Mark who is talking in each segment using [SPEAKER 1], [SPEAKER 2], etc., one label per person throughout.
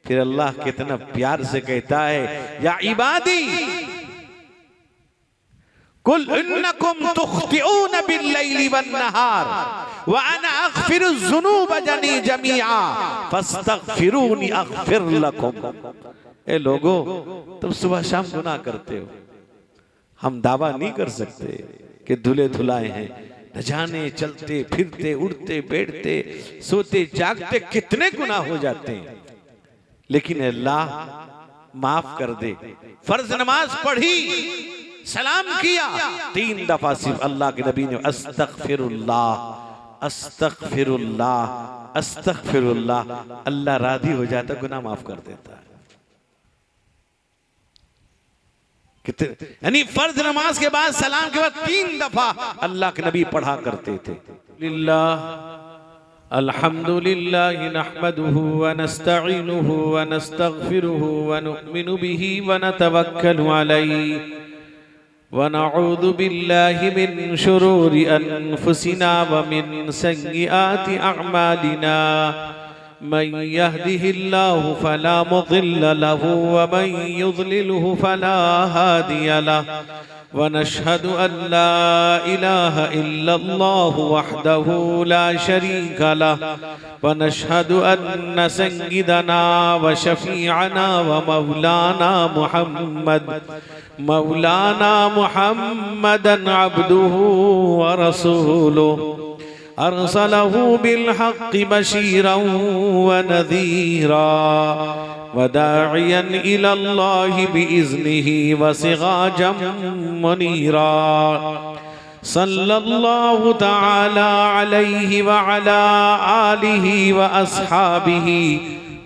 [SPEAKER 1] फिर अल्लाह कितना प्यार से कहता है, या इबादी कुल इन्नकुम तुख्तिऊन बिल्लैलि वन्नहार व अना अगफिरुज़्ज़ुनूब जमीआ फस्तगफिरूनी अगफिर लकुम। ए लोगो, तुम सुबह शाम गुनाह करते हो। हम दावा नहीं कर सकते कि धुले धुलाए हैं, न जाने चलते फिरते उड़ते बैठते सोते जागते कितने गुनाह हो जाते हैं, लेकिन अल्लाह माफ कर दे। फर्ज नमाज पढ़ी, सलाम किया, 3 दफा सिर्फ अल्लाह के नबी ने अस्तगफिरुल्लाह अस्तगफिरुल्लाह अस्तगफिरुल्लाह, अल्लाह राजी हो जाता, गुनाह माफ कर देता है। यानी फर्ज नमाज के बाद सलाम के बाद 3 दफा अल्लाह के नबी पढ़ा करते थे। लिल्लाह अल्हम्दुलिल्लाह नहमदुहु व नस्तईनुहु व नस्तगफिरुहु व नुमिनु बिही व नतवक्कलु अलैहि व नऊज़ु बिल्लाहि मिन शुरूरि अनफुसिना व मिन सय्यिआति अअमालिना मन यहदिहिल्लाहु फला मुदिल्ल लहु व मन युद्लिलहु फला हादिय लहु व नशहदु अन ला इलाहा इल्लल्लाहु वहदहु ला शरीका लहु व नशहदु अन्न सय्यिदना व शफीअना व मौलाना मुहम्मदन अब्दुहु व रसूलुहु अरसलहु बिलहक़्क़ि बशीरन व नज़ीरा व दाइयन इलल्लाहि बिइज़्निहि व सिराजम मुनीरा सल्लल्लाहु तआला अलैहि व अला आलिहि व अस्हाबिहि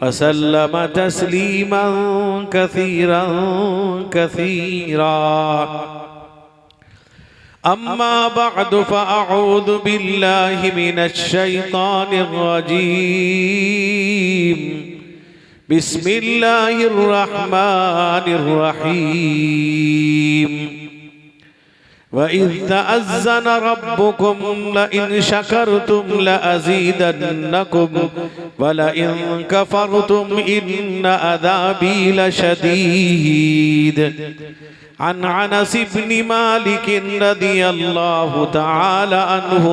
[SPEAKER 1] व सल्लम तस्लीमन कसीरन कसीरा। अम्मा बअद फ़अऊज़ु बिल्लाहि मिनश शैतानिर रजीम। बिस्मिल्लाहिर रहमानिर रहीम। व इज़ तअज़्ज़न रब्बुकुम लइन शकरतुम लअज़ीदन्नकुम व लइन कफ़रतुम इन्न अज़ाबी लशदीद। अन अनस इब्न मालिक रज़ियल्लाहु तआला अन्हु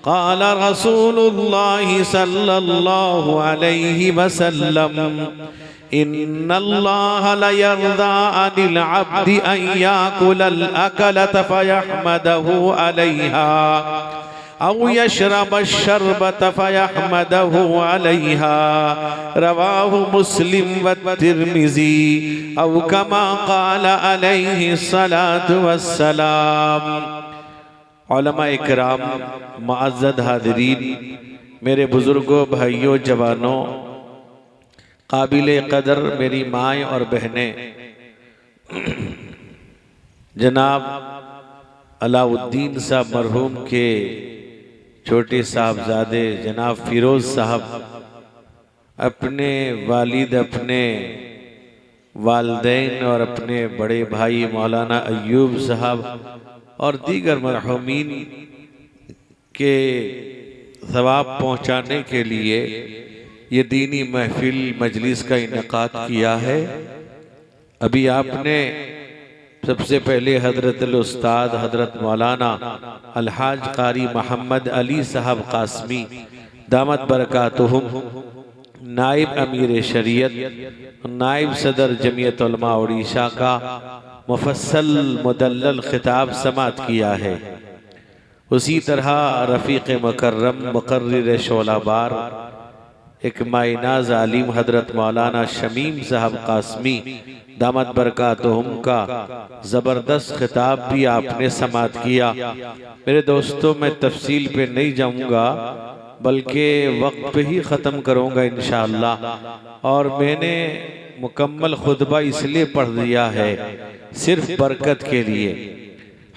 [SPEAKER 1] क़ाल रसूलुल्लाहि सल्लल्लाहु अलैहि वसल्लम इन्नल्लाह लयर्ज़ा अनिल अब्दि अन याकुलल अकलत फयहमदहु अलैहा औ यशरबश शरबत फयहमदहु अलैहा। रवाहु मुस्लिम व तिर्मिज़ी औ कमा क़ाल अलैहि सलातु वस्सलाम। उलमा इकराम, मुअज़्ज़ज़ हाज़िरीन, मेरे बुजुर्गों, भाइयों, जवानों, काबिले कदर मेरी माएँ और बहनें, जनाब अलाउद्दीन साहब मरहूम के छोटे साहबजादे जनाब फिरोज साहब अपने वालिद, अपने वालिदैन और अपने बड़े भाई मौलाना अय्यूब साहब और दीगर मरहूमीन के सवाब पहुँचाने के लिए ये दीनी महफिल मजलिस का इनेकाद किया है। अभी आपने सबसे पहले हजरत उस्ताद हजरत मौलाना अलहाज कारी मोहम्मद अली साहब कासमी दामत बरकातुहुम, नाइब अमीर शरीयत, नाइब सदर जमीयत उलमा उड़ीसा का मुफस्सल मुदल्लल खिताब समात किया है। उसी तरह रफ़ीक़ मुकर्रम मुकर्रिर शोलाबार एक माइनाज आलिम हजरत मौलाना शमीम साहब कासमी दामत बरकातुहुम का ज़बरदस्त खिताब भी आपने समात किया। मेरे दोस्तों, मैं तफसील पे नहीं जाऊंगा, बल्कि वक्त पे ही ख़त्म करूंगा इंशाअल्लाह। और मैंने मुकम्मल खुतबा इसलिए पढ़ दिया है सिर्फ बरकत के लिए।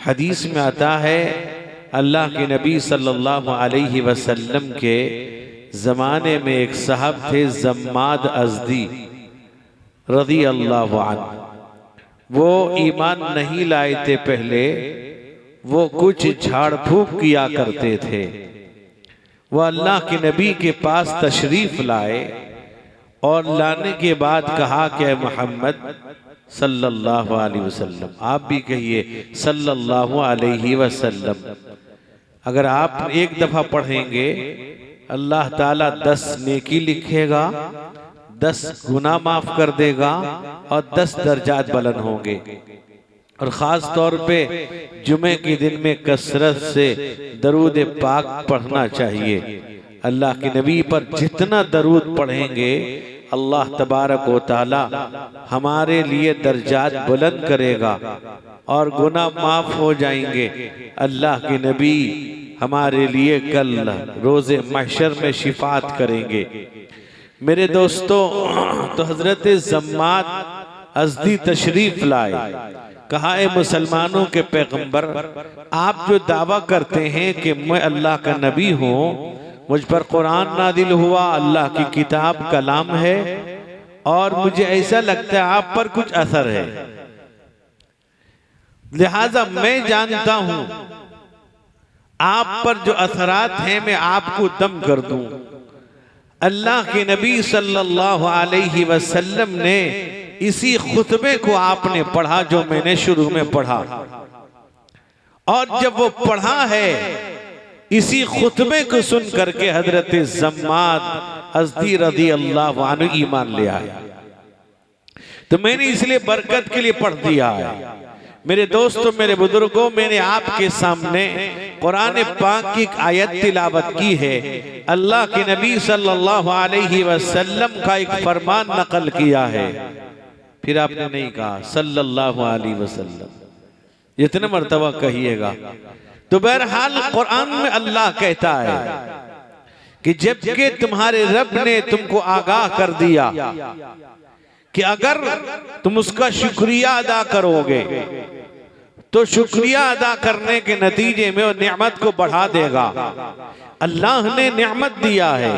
[SPEAKER 1] हदीस में आता है, अल्लाह के नबी सल्लल्लाहु अलैहि वसल्लम के ज़माने में एक साहब थे जम्माद अज़दी रज़ी अल्लाहु अन्हु। वो ईमान नहीं लाए थे पहले, वो कुछ झाड़ फूक किया करते थे। वो अल्लाह के नबी के पास तशरीफ लाए और लाने के बाद कहा कि मोहम्मद सल्लल्लाहु अलैहि वसल्लम, आप भी कहिए सल्लल्लाहु अलैहि वसल्लम। अगर आप एक दफा पढ़ेंगे अल्लाह ताला 10 नेकी लिखेगा, 10 गुनाह माफ कर देगा और 10 दर्जात बुलंद होंगे। और ख़ास तौर पे जुमे के दिन में कसरत से दरूद पाक पढ़ना चाहिए। अल्लाह के नबी पर जितना दरूद पढ़ेंगे अल्लाह तबारक व तआला हमारे लिए दर्जात बुलंद करेगा और गुनाह माफ हो जाएंगे। अल्लाह के नबी हमारे लिए कल रोज़े महशर में शिफात करेंगे। मेरे दोस्तों, तो हजरत जम्माद अज़दी तशरीफ लाए, कहा ए मुसलमानों के पैगंबर, आप जो दावा करते हैं कि मैं अल्लाह का नबी हूँ, मुझ पर कुरान नादिल हुआ, अल्लाह की किताब कलाम है, और मुझे ऐसा लगता है आप पर कुछ असर है, लिहाजा मैं जानता हूं आप पर जो असरात हैं मैं आपको दम कर दूं। अल्लाह के नबी सल्लल्लाहु अलैहि वसल्लम ने इसी खुतबे को आपने पढ़ा जो मैंने शुरू में पढ़ा, और जब वो पढ़ा है इसी खुतबे को सुन करके हजरत जम्माद अज़दी रज़ी अल्लाह अन्हु ईमान ले आया। तो मैंने इसलिए बरकत के लिए पढ़ दिया है। मेरे दोस्तों, मेरे बुजुर्गों, मैंने आपके सामने कुरान पाक की एक आयत तिलावत की है। अल्लाह के नबी सल्लल्लाहु अलैहि वसल्लम का एक फरमान नकल किया है। फिर आपने नहीं कहा सल्लल्लाहु अलैहि वसल्लम, जितने मर्तबा कहिएगा। तो बहरहाल कुरान में अल्लाह कहता है कि जबकि तुम्हारे रब ने तुमको आगाह कर दिया कि अगर तुम उसका शुक्रिया अदा करोगे तो शुक्रिया अदा करने के नतीजे में वो नेमत को बढ़ा देगा। अल्लाह ने नेमत दिया है,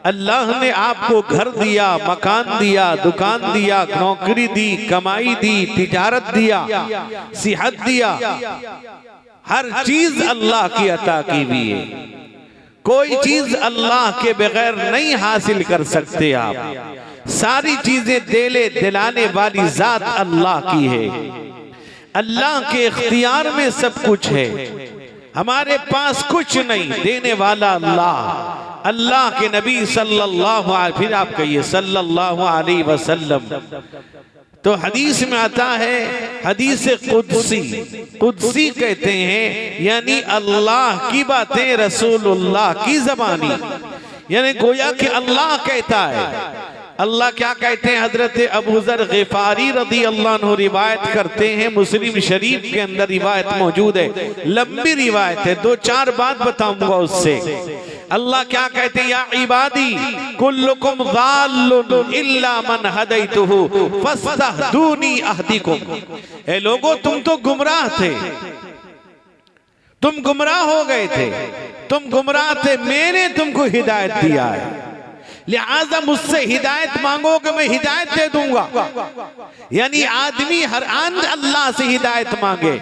[SPEAKER 1] अल्लाह ने आपको घर दिया, मकान दिया, दुकान दिया, नौकरी दी, कमाई दी, तिजारत दिया, सेहत दिया, हर चीज अल्लाह की अता की हुई है। कोई चीज अल्लाह के बगैर नहीं हासिल कर सकते आप। सारी चीजें देले दिलाने वाली जात अल्लाह की है। अल्लाह के इख्तियार में सब कुछ है, हमारे पास कुछ नहीं, देने वाला अल्लाह। अल्लाह के नबी सल्लल्लाहु अलैहि, फिर आप कहिए सल्लल्लाहु अलैहि वसल्लम। तो हदीस में आता है, हदीस कुदसी, कुदसी कहते हैं यानी अल्लाह की बातें रसूलुल्लाह की ज़बानी, यानी गोया कि अल्लाह कहता है। अल्लाह क्या कहते हैं? हजरत अबू ज़र ग़िफ़ारी रज़ी अल्लाह अन्हु रिवायत करते हैं, मुस्लिम शरीफ के अंदर रिवायत मौजूद है, लंबी रिवायत है, 2-4 बात बताऊंगा उससे। अल्लाह क्या कहते हैं? या इबादी कुल्लुकुम ज़ाल्लुन इल्ला मन हदैतुहु फस्तहदूनी अहदिकुम। ए लोगो, तुम तो गुमराह थे, तुम गुमराह हो गए थे, तुम गुमराह थे, मैंने तुमको हिदायत दिया है, लिहाजा मुझसे हिदायत मांगोगे मैं हिदायत दे दूंगा। यानी आदमी हर आन अल्लाह से हिदायत मांगे,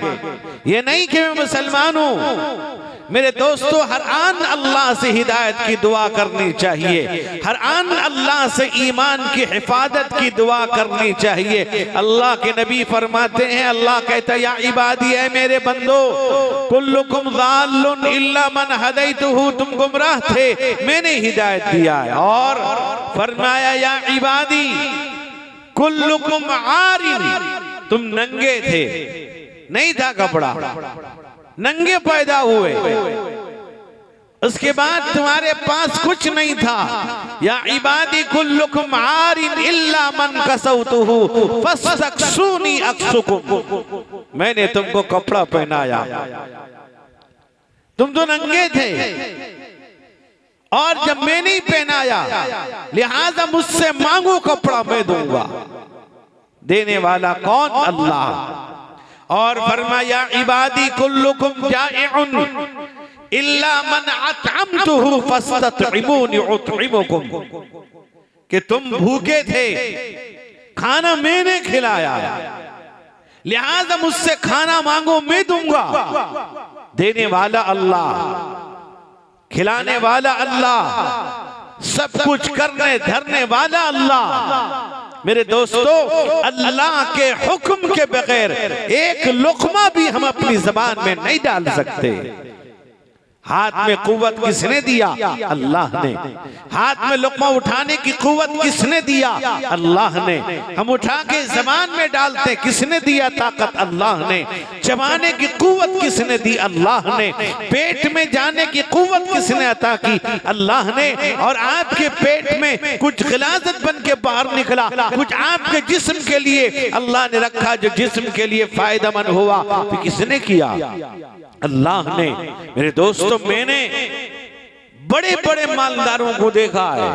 [SPEAKER 1] ये नहीं कि मैं मुसलमान हूं। मेरे दोस्तों, हर आन अल्लाह से हिदायत की दुआ करनी चाहिए, हर आन अल्लाह से ईमान की हिफाजत की दुआ करनी चाहिए। अल्लाह के नबी फरमाते हैं, अल्लाह कहता है या इबादी, है मेरे बंदो, कुल्लुकुम ज़ाल्लुन इल्ला मन हदैतुहु, तुम गुमराह थे, मैंने हिदायत दिया है। और फरमाया या इबादी कुल्लुकुम आरिन, तुम नंगे थे, नहीं था कपड़ा, नंगे पैदा हुए, उसके बाद तुम्हारे पास कुछ नहीं था। या इबादी कुल्लुकुम आरिन इल्ला मन कसौतुहु फस्तक्सूनी अक्सुकुम, मैंने तुमको कपड़ा पहनाया, तुम तो नंगे थे, और जब मैं नहीं पहनाया लिहाजा मुझसे मांगो कपड़ा मैं दूंगा। देने वाला कौन? अल्लाह। और फरमाया इबादी कुल्लुकुम जाइउन इल्ला मन अतअमतुहु फस्ततइमूनी उतइमुकुम, कि तुम भूखे थे, खाना मैंने खिलाया, लिहाजा मुझसे खाना मांगो मैं दूंगा। देने वाला अल्लाह, खिलाने वाला अल्लाह, सब कुछ करने धरने वाला अल्लाह। मेरे दोस्तों, अल्लाह के हुक्म के बगैर एक लुक़मा भी हम अपनी ज़बान में नहीं डाल सकते। हाथ में कुव्वत किसने दिया? अल्लाह ने। हाथ में लुक़मा उठाने की कुव्वत किसने दिया? अल्लाह ने। हम उठा के ज़बान में डालते, किसने दिया ताकत? अल्लाह ने। चबाने की कुव्वत किसने दी? अल्लाह ने। पेट में जाने की कुव्वत किसने अता की? अल्लाह ने। और आपके पेट में कुछ ग़िलाज़त बन के बाहर निकला, कुछ आपके जिस्म के लिए अल्लाह ने रखा जो जिस्म के लिए फायदेमंद हुआ, तो किसने किया? अल्लाह ने। मेरे दोस्तों, मैंने बड़े बड़े मालदारों को देखा है,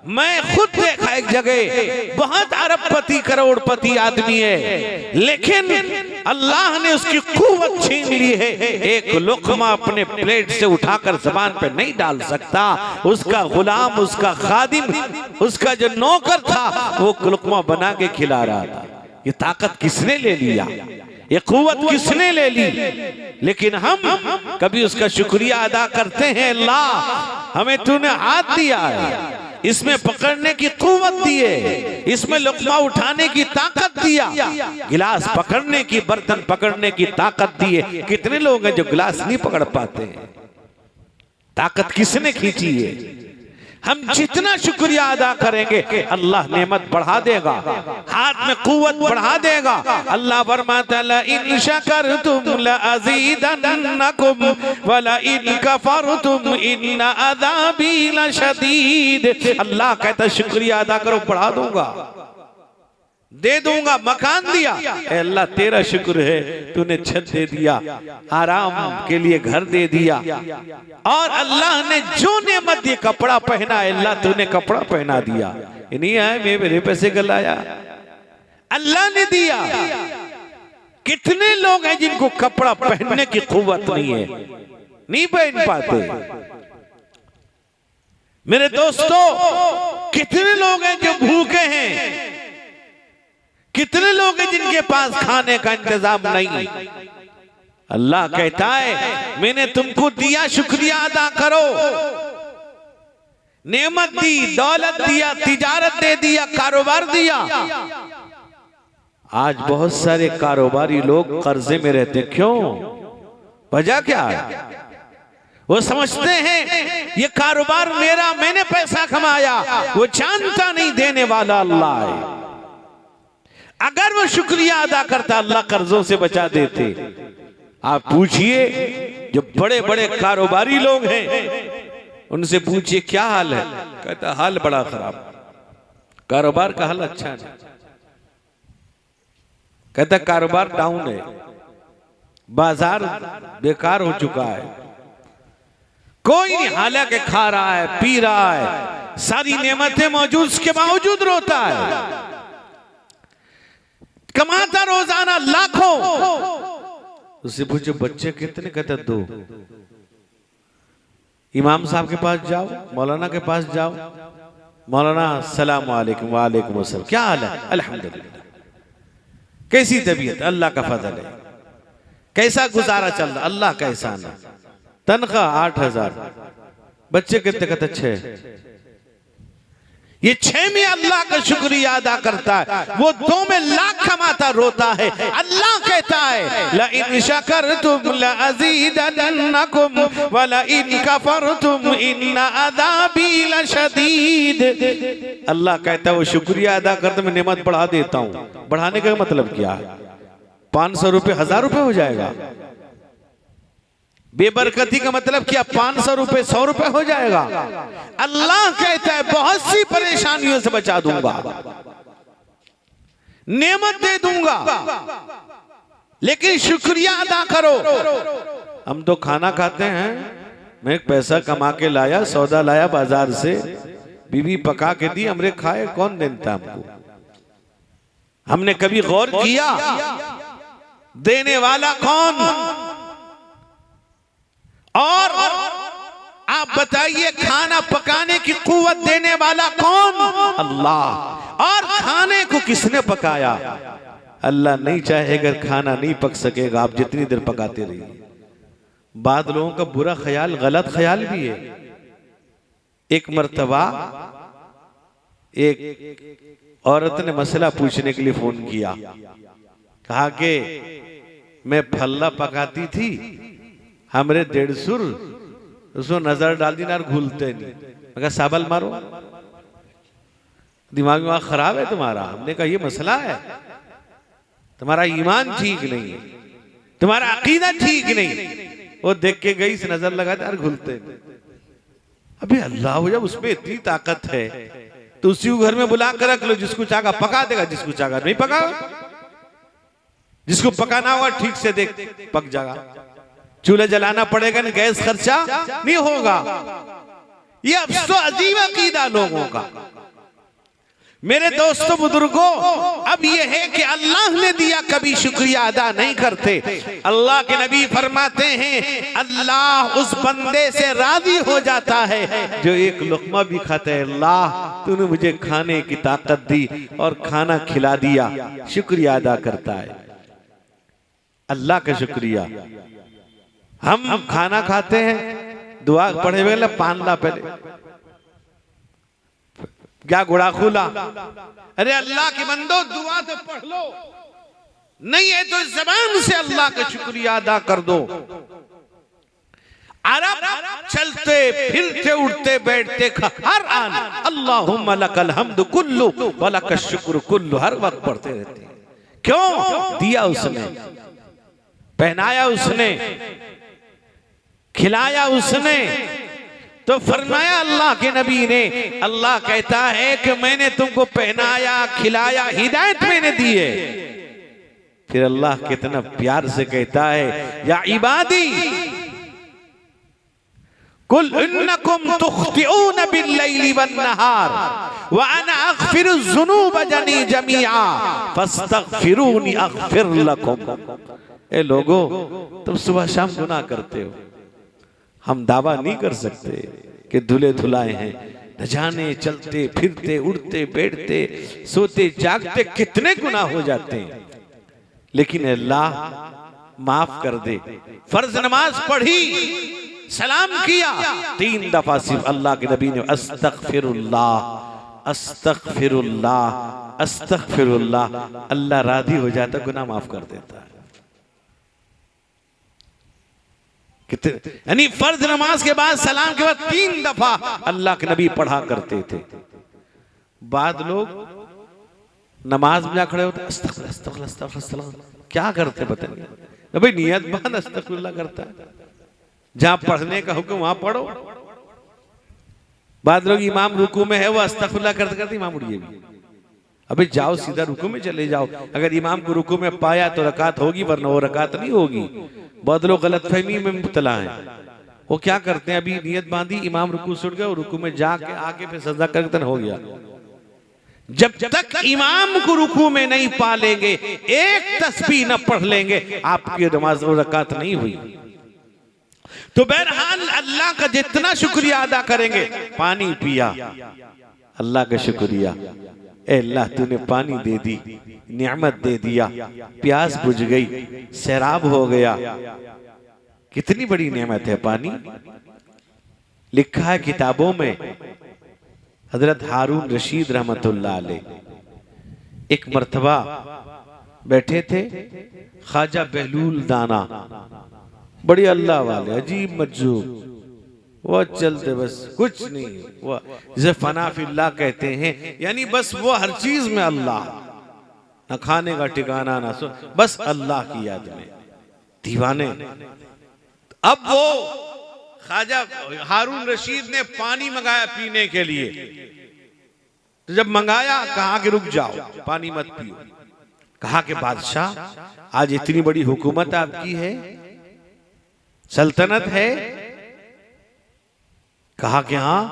[SPEAKER 1] मैं खुद देखा एक जगह, बहुत अरबपति करोड़पति आदमी है, लेकिन अल्लाह ने उसकी कुव्वत छीन ली है। एक लुक़मा अपने प्लेट से उठाकर ज़बान पे नहीं डाल सकता। उसका गुलाम, उसका खादिम, उसका जो नौकर था, वो लुक़मा बना के खिला रहा था। ये ताकत किसने ले लिया? ये कुव्वत किसने ले ली? लेकिन हम कभी उसका शुक्रिया अदा करते हैं? अल्लाह, हमें तूने हाथ दिया है, इसमें पकड़ने की कुव्वत दी है, इसमें लुक़मा उठाने की ताकत दिया, गिलास पकड़ने की, बर्तन पकड़ने की ताकत दी है। कितने लोग हैं जो गिलास नहीं पकड़ पाते हैं? ताकत किसने खींची है? हम जितना शुक्रिया अदा करेंगे अल्लाह नेमत बढ़ा देगा, हाथ में कुव्वत बढ़ा देगा। अल्लाह फरमाता है इन शकरतुम लअज़ीदन्नकुम वला इन कफरतुम इन अज़ाबी लशदीद। अल्लाह कहता शुक्रिया अदा करो, बढ़ा दूंगा, दे दूंगा। मकान दिया, अल्लाह तेरा शुक्र है, तूने छत दे दिया, आराम के लिए घर दे दिया। और अल्लाह ने जो नेमत दी, कपड़ा पहना, अल्लाह तूने कपड़ा पहना दिया। नहीं है मैं मेरे पैसे गलाया, अल्लाह ने दिया। कितने लोग हैं जिनको कपड़ा पहनने की कुव्वत नहीं है, नहीं पहन पाते। मेरे दोस्तों, कितने लोग हैं जो भूखे हैं, कितने लोग हैं जिनके पास खाने का इंतजाम नहीं। अल्लाह कहता है मैंने तुमको दिया, शुक्रिया अदा करो। नेमत दी, दौलत दिया, तिजारत दे दिया, कारोबार दिया। आज बहुत सारे कारोबारी लोग कर्जे में रहते, क्यों? वजह क्या है? वो समझते हैं ये कारोबार मेरा, मैंने पैसा कमाया। वो जानता नहीं देने वाला अल्लाह है। अगर वो शुक्रिया अदा करता, अल्लाह कर्जों से बचा देते। आप पूछिए जो बड़े बड़े कारोबारी लोग हैं, उनसे पूछिए क्या हाल है, कहता हाल बड़ा खराब, कारोबार का हाल अच्छा नहीं। कहता कारोबार डाउन है, बाजार बेकार हो चुका है, कोई नहीं, हालांकि खा रहा है, पी रहा है, सारी नेमतें मौजूद, उसके बावजूद रोता है। कमाता रोजाना लाखों। उससे पूछो बच्चे कितने? कहते 2। इमाम साहब के पास जाओ, मौलाना के पास जाओ, मौलाना अस्सलाम वालेकुम। वालेकुम अस्सलाम, क्या हाल है? अल्हम्दुलिल्लाह। कैसी तबीयत? अल्लाह का फजल है। कैसा गुजारा चल रहा? अल्लाह का एहसान है। तनख्वाह 8000। बच्चे कितने? कहते 6। ये 6 में अल्लाह का शुक्रिया अदा करता है, वो 2 में लाख कमाता रोता है। अल्लाह कहता है ला इन शकरतुम लअज़ीदन्नकुम वला इन कफरतुम इन अज़ाबी लशदीद। अल्लाह कहता है वो शुक्रिया अदा करते मैं नेमत बढ़ा देता हूँ। बढ़ाने का मतलब क्या है? 500 रुपये 1000 रुपये हो जाएगा। बेबरकती का मतलब क्या? 500 रुपये 100 रुपये हो जाएगा। अल्लाह कहता है बहुत सी परेशानियों से बचा दूंगा, नेमत दे दूंगा, लेकिन शुक्रिया अदा करो। हम तो खाना खाते हैं, मैं पैसा कमा के लाया, सौदा लाया बाजार से, बीवी पका के दी, हमने खाए, कौन देता हमको? हमने कभी गौर किया देने वाला कौन? और आप बताइए खाना पकाने की कुव्वत देने वाला कौन? अल्लाह। और खाने को किसने पकाया? अल्लाह नहीं चाहेगा खाना नहीं पक सकेगा, आप जितनी देर पकाते रहिए। बाद लोगों का बुरा ख्याल, गलत ख्याल भी है। एक मर्तबा एक औरत ने मसला पूछने के लिए फोन किया, कहा कि मैं फल्ला पकाती थी, हमरे 150 उसको नजर डाल दी ना, घुलते नहीं। मगर साबल मारो, दिमाग में खराब है तुम्हारा। हमने कहा ये मसला है, तुम्हारा ईमान ठीक नहीं है, तुम्हारा अकीदा ठीक नहीं। वो देख के गई, से नजर लगा यार घुलते नहीं। अबे अल्लाह हो, जब उसमें इतनी ताकत है तो उसी को घर में बुला कर रख लो, जिसको चाहा पका देगा, जिसको चाहा नहीं पका, जिसको पकाना होगा ठीक से देख पक जाएगा। चूल्हा जलाना पड़ेगा नहीं, गैस खर्चा नहीं होगा। ये अफसोस अजीब अकीदा लोगों का। मेरे दोस्तों बुजुर्गों, अब ये है कि अल्लाह ने दिया कभी शुक्रिया अदा नहीं करते। अल्लाह के नबी फरमाते हैं अल्लाह उस बंदे से राजी हो जाता है जो एक लुक़मा भी खाता है। अल्लाह तूने मुझे खाने की ताकत दी और खाना खिला दिया, शुक्रिया अदा करता है। अल्लाह का शुक्रिया। हम खाना खाते हैं, दुआ पढ़े हुए पान ला पहले क्या गुड़ा खुला। अरे अल्लाह के बंदो दुआ तो पढ़ लो, नहीं है तो ज़बान से अल्लाह का शुक्रिया अदा कर दो। अरब चलते फिरते उठते बैठते हर आन अल्लाहुम्मा लकल हम्दु कुल्लु व लकश शुक्र कुल्लु हर वक्त पढ़ते रहते हैं। क्यों? दिया उसने, पहनाया उसने, खिलाया उसने। तो फरमाया अल्लाह के नबी ने, अल्लाह कहता है कि मैंने तुमको पहनाया, खिलाया, हिदायत मैंने दी है। फिर अल्लाह कितना प्यार से कहता है या इबादी कुल इन्नकुम तुख्तिऊन बिल्लैली वन्नहार व अना अगफिरु ज़ुनूब जमीआ फस्तगफिरूनी अगफिर लकुम। ए लोगों, तुम सुबह शाम गुनाह करते हो, हम दावा नहीं कर सकते कि धुले धुलाए हैं, न जाने चलते फिरते उठते बैठते सोते जागते कितने गुनाह हो जाते हैं, लेकिन अल्लाह माफ कर दे। फर्ज नमाज पढ़ी, सलाम किया, 3 दफा सिर्फ अल्लाह के नबी ने अस्तगफिरुल्लाह अस्तगफिरुल्लाह अस्तगफिरुल्लाह, अल्लाह राजी हो जाता, गुनाह माफ कर देता है। यानी फर्ज नमाज के बाद सलाम के बाद 3 दफा अल्लाह के नबी पढ़ा करते थे। बाद लोग नमाज में खड़े होते अस्तगफिर अस्तगफिर अस्तगफिर, क्या करते पता नहीं। भाई नियत बांध, अस्तगफिरुल्लाह करता है, जहां पढ़ने का हुक्म वहां पढ़ो। बाद लोग इमाम रुकू में है, वो अस्तगफिरुल्लाह करते करते इमाम उड़िए भी। अबे जाओ सीधा रुकू में चले जाओ, अगर इमाम को रुकू में पाया तो रकात होगी, वरना वो रकात नहीं होगी। बहुत लोग गलतफहमी में मुब्तला हैं। वो क्या करते हैं, अभी नियत बांधी, इमाम रुकू से उठ गया, रुकू में जाके आके फिर सजदा करके हो गया। जब तक इमाम को रुकू में नहीं पा लेंगे, एक तस्बीह न पढ़ लेंगे, आपकी नमाज और रकात नहीं हुई। तो बहरहाल अल्लाह का जितना शुक्रिया अदा करेंगे, पानी पिया अल्लाह का शुक्रिया, ए अल्लाह तूने पानी दे दी, नियामत दे दिया, प्यास बुझ गई, सैराब हो गया, कितनी बड़ी नेमत है पानी। लिखा है किताबों में, हजरत हारून रशीद रहमतुल्लाह अलैह एक मर्तबा बैठे थे, ख्वाजा बहलूल दाना, बड़ी अल्लाह वाले, अजीब मज्जूब, वो चलते बस कुछ नहीं, वो जिसे फना फिल्लाह कहते हैं, यानी बस वो हर चीज में अल्लाह, ना खाने का ठिकाना ना सो, बस अल्लाह की याद में दीवाने। अब वो ख्वाजा हारून रशीद ने पानी मंगाया पीने के लिए, तो जब मंगाया कहा कि रुक जाओ, पानी मत पियो। कहा कि बादशाह आज इतनी बड़ी हुकूमत आपकी है, सल्तनत है। कहा कि हाँ।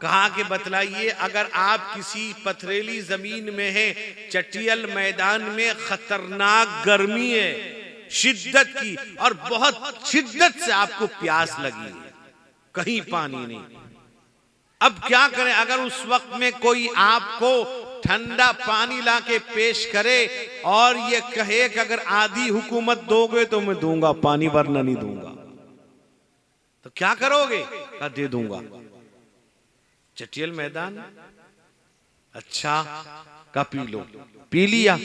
[SPEAKER 1] कहा कि बतलाइए, अगर आप किसी पथरीली जमीन में हैं, चटियल मैदान में खतरनाक गर्मी है शिद्दत की, और बहुत शिद्दत से आपको प्यास लगी है, कहीं पानी नहीं, अब क्या करें? अगर उस वक्त में कोई आपको ठंडा पानी लाके पेश करे और ये कहे कि अगर आधी हुकूमत दोगे तो मैं दूंगा पानी, वरना नहीं दूंगा, तो क्या करोगे? कहा दे दूंगा। चटियल मैदान, अच्छा का पी लो, पी लिया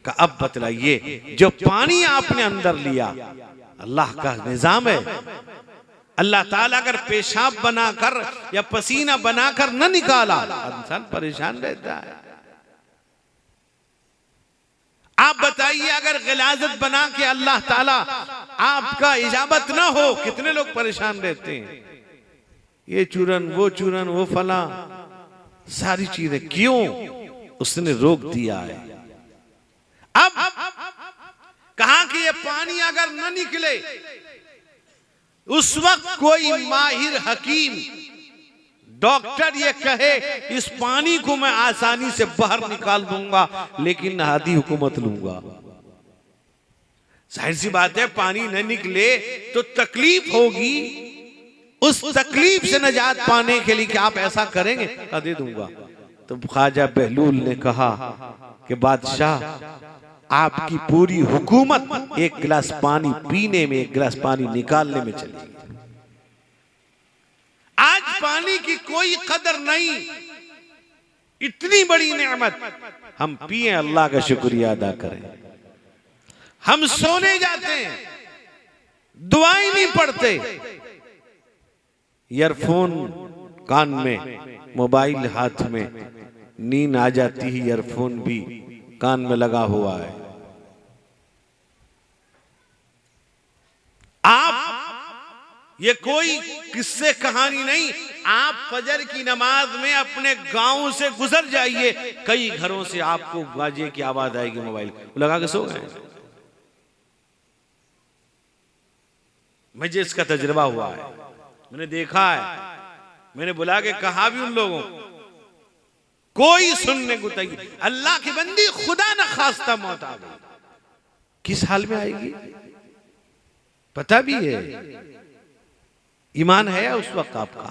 [SPEAKER 1] का अब बतलाइए जो पानी आपने अंदर लिया, अल्लाह का निजाम है। अल्लाह ताला अगर पेशाब बनाकर या पसीना बनाकर न निकाला, इंसान परेशान रहता है। आप बताइए अगर गिलाजत बना के अल्लाह ताला आपका इजाबत ना हो, कितने लोग परेशान रहते हैं। ये चूरन, वो फला, सारी चीजें क्यों उसने रोक दिया है। अब कहा कि ये पानी अगर न निकले, उस वक्त कोई माहिर हकीम डॉक्टर ये कहे इस पानी को मैं आसानी से बाहर निकाल दूंगा, लेकिन हादी हुकूमत लूंगा। जाहिर सी बात है, पानी न निकले तो तकलीफ होगी। उस तकलीफ से निजात पाने के लिए क्या आप ऐसा करेंगे? दे दूंगा। तो ख्वाजा बहलूल ने कहा कि बादशाह, आपकी पूरी हुकूमत एक गिलास पानी पीने में, एक गिलास पानी निकालने में चली। आज पानी की कोई कदर नहीं, इतनी बड़ी नेमत हम पिए, अल्लाह का शुक्रिया अदा करें। हम सोने जाते हैं, दुआएं नहीं पढ़ते, ईयरफोन कान में, मोबाइल हाथ में, नींद आ जाती है, ईयरफोन भी कान में लगा हुआ है। आप ये कोई किस्से कहानी नहीं, आप फजर की नमाज में अपने गांव से गुजर जाइए, कई घरों से आपको बाजे की आवाज आएगी, मोबाइल लगा के सो गए। मुझे इसका तजुर्बा हुआ है, मैंने देखा है, मैंने बुला के कहा भी उन लोगों को, कोई सुनने को तैयार। अल्लाह की बंदी, खुदा न खास्ता मौत आ गई, किस हाल में आएगी पता भी है। ईमान है उस वक्त आपका,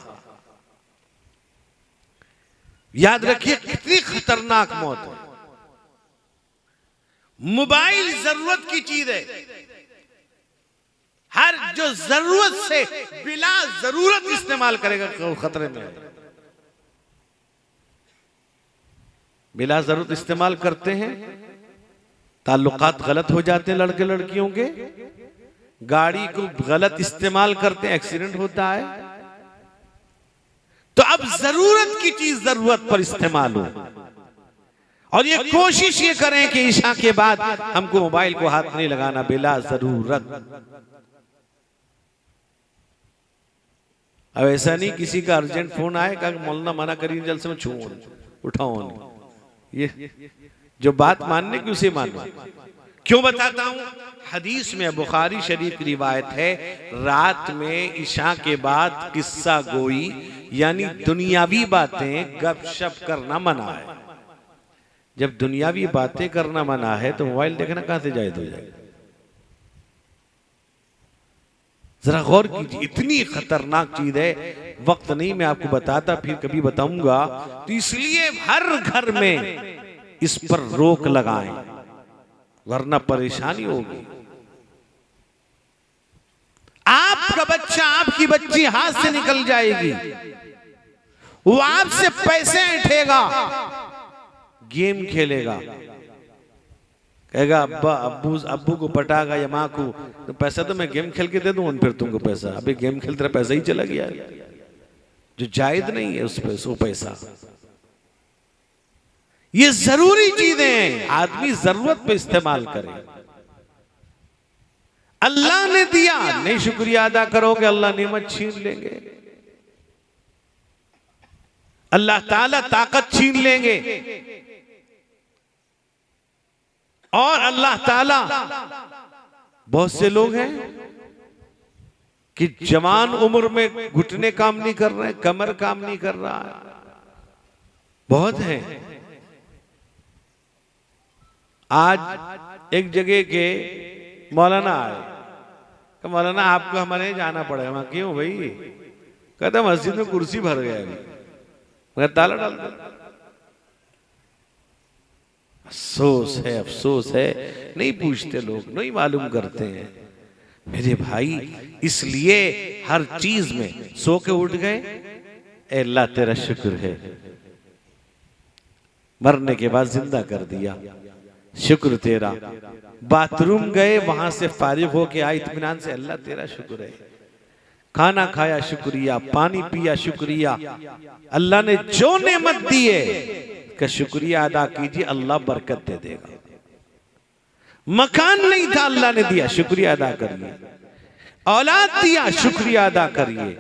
[SPEAKER 1] याद रखिए कितनी खतरनाक मौत है। मोबाइल जरूरत की चीज है, हर जो जरूरत से बिला जरूरत इस्तेमाल करेगा खतरे में है। बिला जरूरत इस्तेमाल करते हैं, ताल्लुकात गलत हो जाते हैं लड़के लड़कियों के, गाड़ी को गलत इस्तेमाल करते हैं, एक्सीडेंट होता है। तो अब जरूरत की चीज जरूरत पर इस्तेमाल हो, और ये कोशिश ये करें कि ईशा के बाद हमको मोबाइल को हाथ नहीं लगाना बिला जरूरत। अब ऐसा नहीं किसी का अर्जेंट फोन आए का मौलाना मना करिए जलसे में छू उठाओ, ये जो बात मानने की उसे मानो। क्यों बताता हूं, हदीस में बुखारी शरीफ की रिवायत है, रात में ईशा के बाद किस्सा गोई यानी दुनियावी बातें गपशप करना मना है। जब दुनियावी बातें करना मना है तो मोबाइल देखना कहां से जायज हो जाएगा? जरा गौर कीजिए, इतनी खतरनाक चीज है। वक्त नहीं मैं आपको बताता, फिर कभी बताऊंगा। तो इसलिए हर घर में इस पर रोक लगाएं, वरना परेशानी होगी। आपका बच्चा, आपकी बच्ची हाथ से निकल जाएगी, वो आपसे पैसे ऐंठेगा, गेम खेलेगा, कहेगा अब्बा अब्बू को पटागा या माँ को, तो पैसा तो मैं गेम खेल के दे दूं, फिर तुमको पैसा, अभी गेम खेल तेरा पैसा ही चला गया, जो जायज नहीं है उस पैसा। ये जरूरी चीजें हैं, आदमी जरूरत पे इस्तेमाल करे। अल्लाह ने दिया, नहीं शुक्रिया अदा करोगे अल्लाह नेमत छीन लेंगे, अल्लाह ताला ताकत छीन लेंगे, और अल्लाह ताला, बहुत से लोग हैं कि जवान उम्र में घुटने काम नहीं कर रहे, कमर काम नहीं कर रहा है, बहुत हैं। आज एक जगह के मौलाना आए, तो मौलाना आपको हमारे जाना पड़ेगा। मैं क्यों भाई? कहता मस्जिद में कुर्सी भर गया, मैं ताला डाल दो। अफसोस है नहीं पूछते लोग, नहीं मालूम करते हैं मेरे भाई। इसलिए हर चीज में सो के उठ गए, ए अल्लाह तेरा शुक्र है, मरने के बाद जिंदा कर दिया, शुक्र तेरा। बाथरूम गए, वहां से फारिग होके आए इत्मीनान से, अल्लाह तेरा शुक्र है। खाना खाया शुक्रिया, पानी पिया शुक्रिया, अल्लाह ने जो नेमत दी है का शुक्रिया अदा कीजिए, अल्लाह बरकत दे देगा। मकान नहीं था, अल्लाह ने दिया, शुक्रिया अदा करिए। औलाद दिया, शुक्रिया अदा करिए।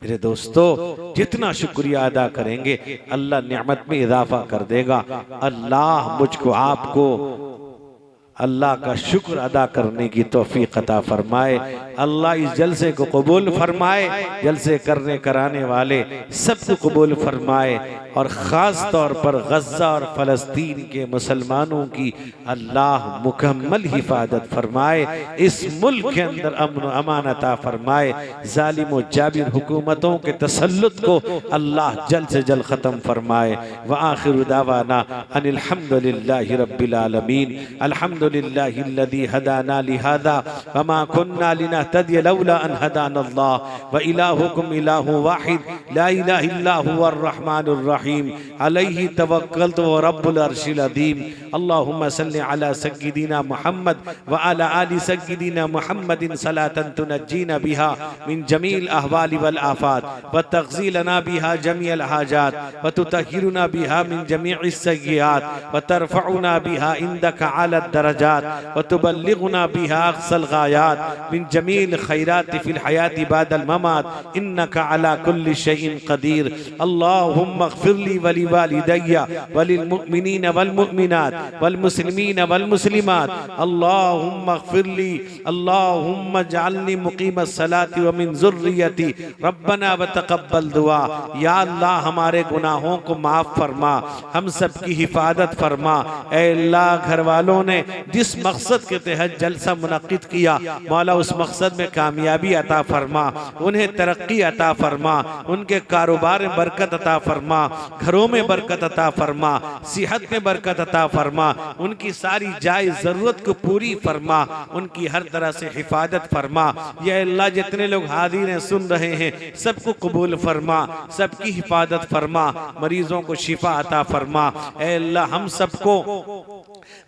[SPEAKER 1] मेरे दोस्तों, जितना शुक्रिया अदा करेंगे अल्लाह नेमत में इजाफा कर देगा। अल्लाह मुझको आपको अल्लाह का शुक्र अदा करने की तौफीक अता फरमाए। अल्लाह इस जलसे को कबूल फरमाए, जलसे करने कराने वाले सबको कबूल फरमाए, और ख़ास तौर पर गज़ा और फ़लस्तीन के मुसलमानों की अल्लाह मुकम्मल हिफाजत फरमाए। इस मुल्क के अंदर अमन अमान अता फरमाए। ज़ालिम व जाबिर हुकूमतों के तसल्लुत को अल्लाह जल्द से जल्द ख़त्म फरमाए। व आखिरु दावाना अनिल हम्दुलिल्लाहि रब्बिल आलमीन। अल्हम्दुलिल्लाहिल्लज़ी हदाना लिहाज़ा व मा कुन्ना लिनहतदिय लौला अन हदानल्लाह व इलाहुकुम इलाहुन वाहिद ला इलाहा इल्ला हुवर रहमानुर रहीम अलैहि तवक्कलतु व रब्बुल अर्शिल अज़ीम। अल्लाहुम्मा सल्लि अला सय्यिदिना मुहम्मद व अला आलि सय्यिदिना मुहम्मदिन सलातन तुनज्जीना बिहा मिन जमील अहवालि वल आफात व तग़ज़ीलना बिहा जमीअल हाजात व तुतहिरुना बिहा मिन जमीइस सय्यिआत व तरफ़उना बिहा इंदका अला दरजात व तुबल्लिगुना बिहा अक़सल गायात मिन जमील खैरात फिल हयाति बादल ममात इन्नका अला कुल्लि शैइन क़दीर। अल्लाहुम्मा अग़फ़िरली व लिवालिदैया व लिलमुमिनीन वल मुमिनात वल मुस्लिमीन वल मुस्लिमात। अल्लाहुम्मा अग़फ़िरली अल्लाहुम्मा अजअलनी मुक़ीमस सलाति व मिन ज़ुर्रियती रब्बना व तक़ब्बल दुआ। या अल्लाह हमारे गुनाहों को माफ़ फरमा, हम सब की हिफाजत फरमा। ऐ अल्लाह, घर वालों ने जिस मकसद के तहत जलसा मुनक़्क़िद किया, मौला उस मकसद में कामयाबी अता फरमा, उन्हें तरक्की अता फरमा, उनके कारोबार में बरकत अता फरमा, घरों में बरकत अता फरमा, सेहत में बरकत अता फरमा, उनकी सारी जायज़ ज़रूरत को पूरी फरमा, उनकी हर तरह से हिफाजत फरमा। या अल्लाह, जितने लोग हाज़िर हैं, सुन रहे हैं, सबको कबूल फरमा, सबकी हिफाजत फरमा, मरीजों को शिफा अता फरमा। ऐ अल्लाह, हम सबको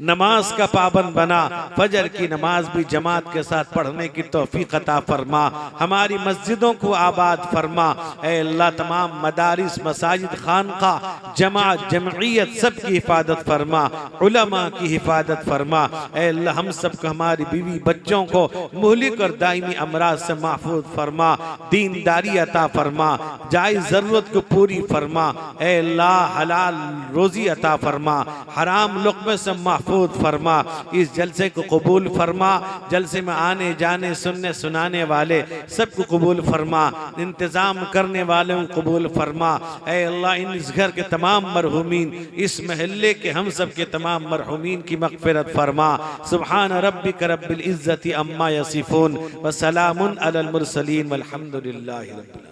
[SPEAKER 1] नमाज का पाबंद बना, फजर की नमाज भी जमात के साथ पढ़ने की तौफीक अता फरमा, हमारी मस्जिदों को आबाद फरमा। ऐ अल्लाह, तमाम मदारिस, मसाजिद, खानका, जमात, जमइयत सब की हिफाजत फरमा, उलमा की हिफाजत फरमा। ऐ अल्लाह, हम सबको, हमारी बीवी बच्चों को मुहलिक और दायमी अमराज से महफूज फरमा, दीनदारी अता फरमा, जायज़ ज़रूरत को पूरी फरमा। ऐ अल्लाह, हलाल रोज़ी अता फरमा, हराम लुक़मे से महफूज फरमा। इस जलसे को कबूल फरमा, जलसे में आने जाने, सुनने सुनाने वाले सबको कबूल फरमा, इंतज़ाम करने वालों को कबूल फरमा। ऐ अल्लाह, इस घर के तमाम मरहूमीन, इस महल्ले के हम सब के तमाम मरहूमीन की मग़फ़िरत फरमा। सुब्हान रब्बिक रब्बिल इज़्ज़ति अम्मा यसिफ़ून व सलामुन अलल मुरसलीन वल्हम्दुलिल्लाहि रब्बिल